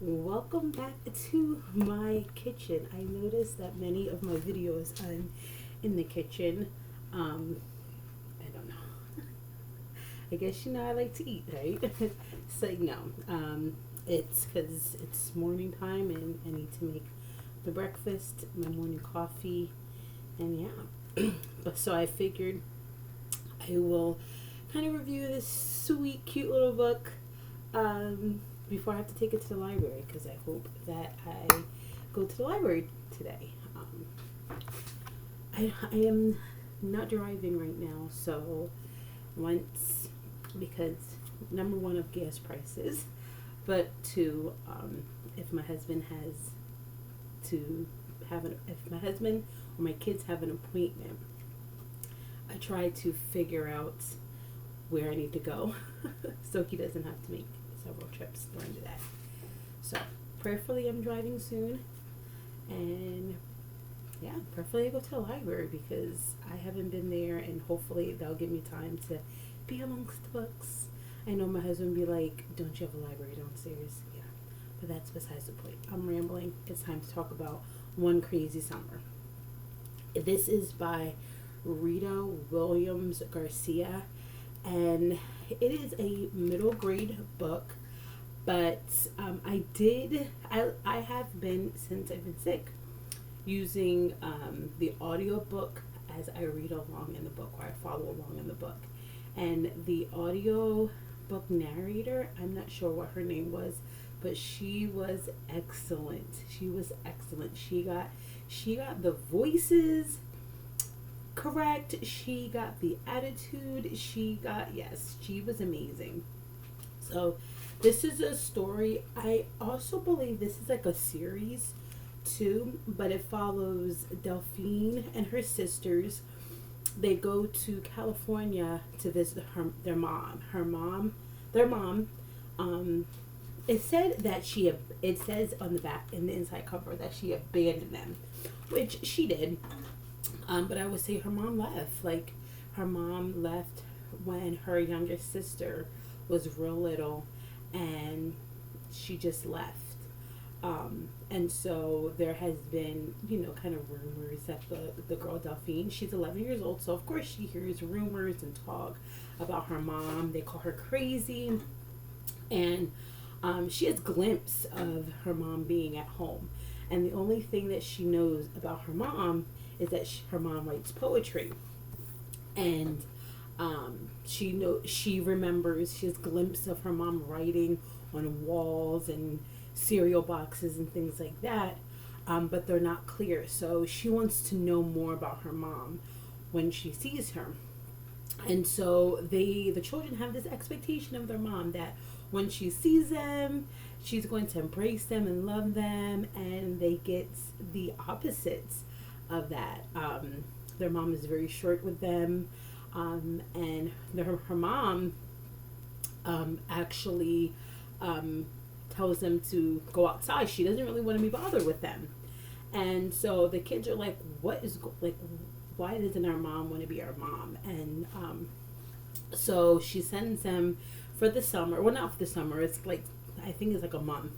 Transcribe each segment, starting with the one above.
Welcome back to my kitchen. I noticed that many of my videos I'm in the kitchen. I don't know. I guess I like to eat, right? So no, it's because it's morning time and I need to make the breakfast, my morning coffee, and yeah. But so I figured I will kind of review this sweet, cute little book. Before I have to take it to the library because I hope that I go to the library today. I am not driving right now, so once because number one of gas prices, but two, if my husband has to if my husband or my kids have an appointment, I try to figure out where I need to go so he doesn't have to make several trips during the day. So prayerfully I'm driving soon, and yeah, prayerfully I go to the library because I haven't been there, and hopefully they'll give me time to be amongst the books. I know my husband would be like, don't you have a library downstairs? Yeah, but that's besides the point. I'm rambling. It's time to talk about One Crazy Summer. This is by Rita Williams-Garcia, and it is a middle grade book, but I have been, since I've been sick, using the audio book as I read along in the book, or I follow along in the book. And the audio book narrator, I'm not sure what her name was, but she was excellent. She was excellent. She got the voices correct. She got the attitude. She was amazing. So this is a story. I also believe this is like a series too, but it follows Delphine and her sisters. They go to California to visit their mom. Their mom. It said that it says on the back in the inside cover that she abandoned them, which she did. But I would say her mom left. Like, her mom left when her younger sister was real little, and she just left. And so there has been, kind of rumors that the girl Delphine, she's 11 years old, so of course she hears rumors and talk about her mom. They call her crazy, and she has glimpse of her mom being at home. And the only thing that she knows about her mom is that her mom writes poetry, and she remembers, she has a glimpse of her mom writing on walls and cereal boxes and things like that, but they're not clear. So she wants to know more about her mom when she sees her, and so the children have this expectation of their mom that when she sees them, she's going to embrace them and love them, and they get the opposites of that. Their mom is very short with them, and her mom actually tells them to go outside. She doesn't really want to be bothered with them, and so the kids are like, why doesn't our mom want to be our mom? And so she sends them for the summer. Well, not for the summer. It's like, I think it's like a month.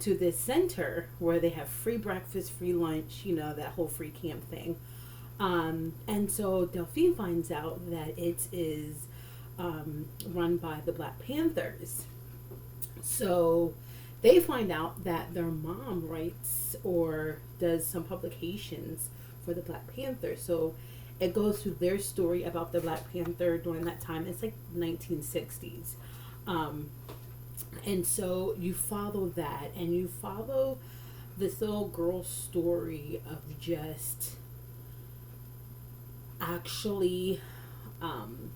To this center where they have free breakfast, free lunch, that whole free camp thing. And so Delphine finds out that it is run by the Black Panthers. So they find out that their mom writes or does some publications for the Black Panther. So it goes through their story about the Black Panther during that time. It's like 1960s. And so you follow that, and you follow this little girl's story of just actually, I'm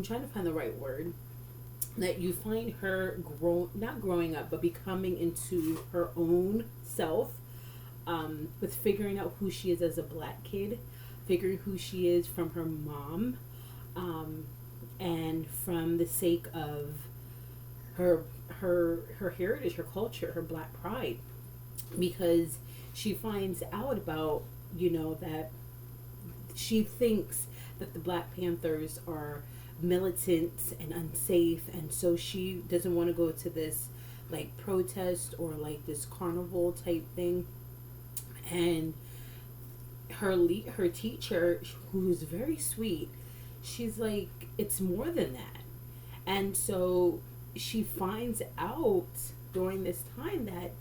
trying to find the right word, that you find her not growing up, but becoming into her own self, with figuring out who she is as a Black kid, figuring who she is from her mom, and from the sake of her heritage, her culture, her Black pride, because she finds out about, that she thinks that the Black Panthers are militant and unsafe, and so she doesn't want to go to this like protest or like this carnival type thing. And her teacher, who's very sweet, she's like, it's more than that. And so she finds out during this time that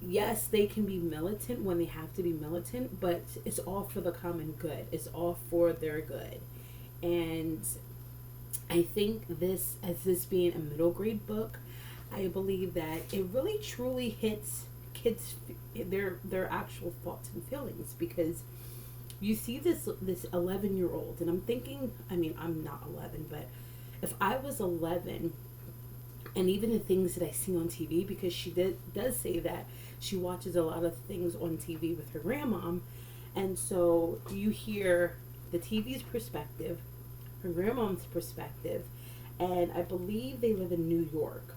yes, they can be militant when they have to be militant, but it's all for the common good. It's all for their good. And I think this, as this being a middle grade book, I believe that it really truly hits kids their actual thoughts and feelings, because you see this 11-year-old, and I'm thinking, I mean, I'm not 11, but if I was 11, and even the things that I see on TV, because she does say that she watches a lot of things on TV with her grandmom, and so you hear the TV's perspective, her grandmom's perspective, and I believe they live in New York.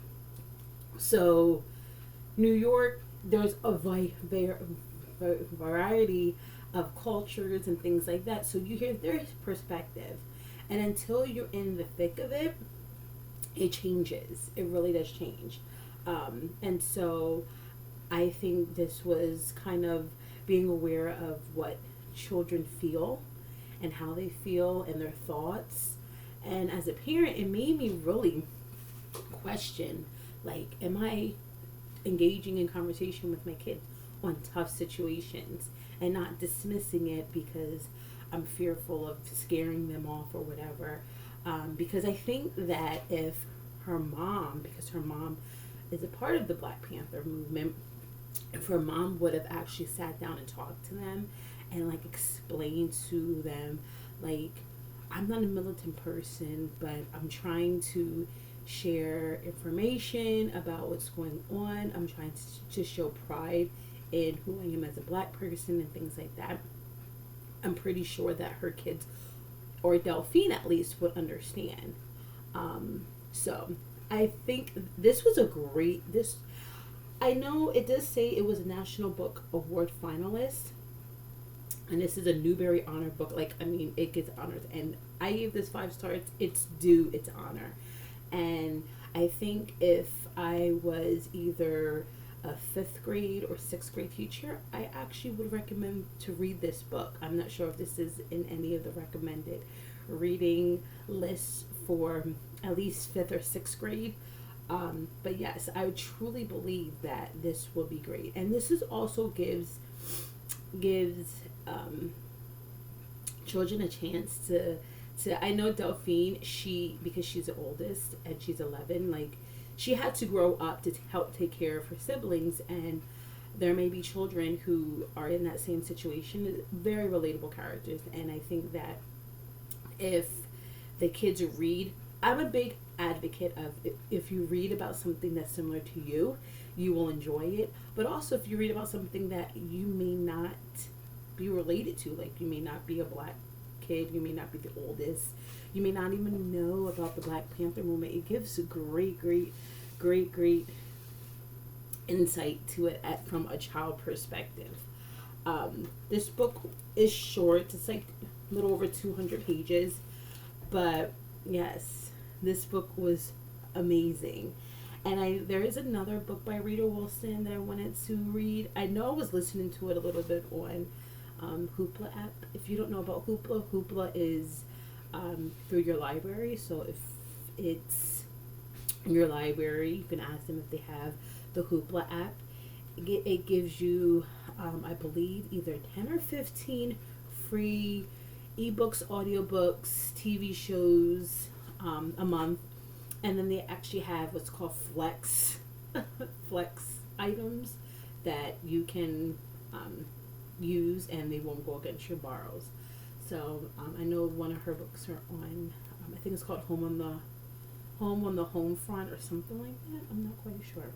So New York, there's a variety of cultures and things like that. So you hear their perspective, and until you're in the thick of it, it changes. It really does change. And so I think this was kind of being aware of what children feel and how they feel and their thoughts. And as a parent, it made me really question, like, am I engaging in conversation with my kids on tough situations and not dismissing it because I'm fearful of scaring them off or whatever. Because I think that if her mom, because her mom is a part of the Black Panther movement, if her mom would have actually sat down and talked to them and like explained to them, like, I'm not a militant person, but I'm trying to share information about what's going on. I'm trying to show pride in who I am as a Black person and things like that. I'm pretty sure that her kids, or Delphine at least, would understand. So I think this was I know it does say it was a National Book Award finalist, and this is a Newbery Honor book. Like, I mean, it gets honors, and I gave this 5 stars. It's due its honor. And I think if I was either a 5th grade or 6th grade teacher, I actually would recommend to read this book. I'm not sure if this is in any of the recommended reading lists for at least 5th or 6th grade. But yes, I would truly believe that this will be great. And this is also gives children a chance to I know Delphine, because she's the oldest and she's 11, like, she had to grow up to help take care of her siblings, and there may be children who are in that same situation, very relatable characters. And I think that if the kids read, I'm a big advocate of, if you read about something that's similar to you, you will enjoy it. But also if you read about something that you may not be related to, like you may not be a Black kid, you may not be the oldest, you may not even know about the Black Panther movement, it gives a great insight to it from a child perspective. This book is short, it's like a little over 200 pages, but yes, this book was amazing. And there is another book by Rita Wilson that I wanted to read. I know I was listening to it a little bit on Hoopla app. If you don't know about Hoopla is through your library. So if it's in your library, you can ask them if they have the Hoopla app. It gives you, I believe, either 10 or 15 free ebooks, audiobooks, TV shows a month. And then they actually have what's called flex items that you can use, and they won't go against your borrows. So I know one of her books are on, I think it's called Home on the Home Front or something like that. I'm not quite sure.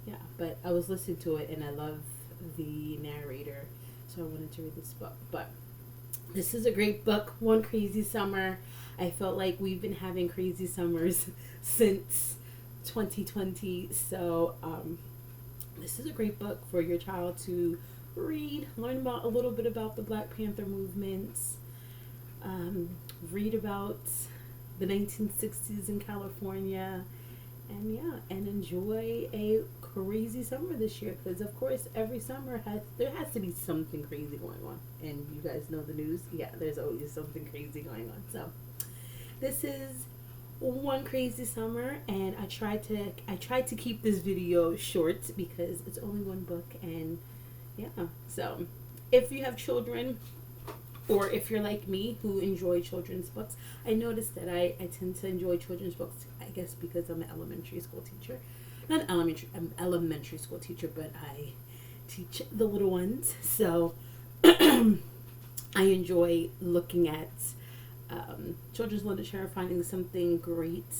Yeah, but I was listening to it and I love the narrator, so I wanted to read this book. But this is a great book. One crazy summer. I felt like we've been having crazy summers since 2020. So this is a great book for your child to read, learn about a little bit about the Black Panther movements, read about the 1960s in California. And yeah, and enjoy a crazy summer this year, because of course every summer there has to be something crazy going on, and you guys know the news. Yeah, there's always something crazy going on. So this is one crazy summer, and I tried to keep this video short because it's only one book. And yeah, so if you have children, or if you're like me who enjoy children's books, I noticed that I tend to enjoy children's books, I guess because I'm an elementary school teacher. Not elementary, I'm an elementary school teacher, but I teach the little ones. So I enjoy looking at children's literature, finding something great.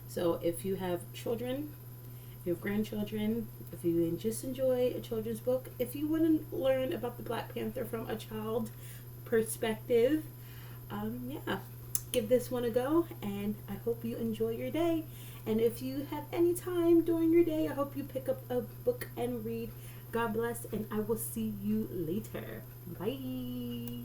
So if you have children, if you have grandchildren, if you just enjoy a children's book, if you want to learn about the Black Panther from a child perspective, yeah, give this one a go, and I hope you enjoy your day. And if you have any time during your day, I hope you pick up a book and read. God bless, and I will see you later. Bye.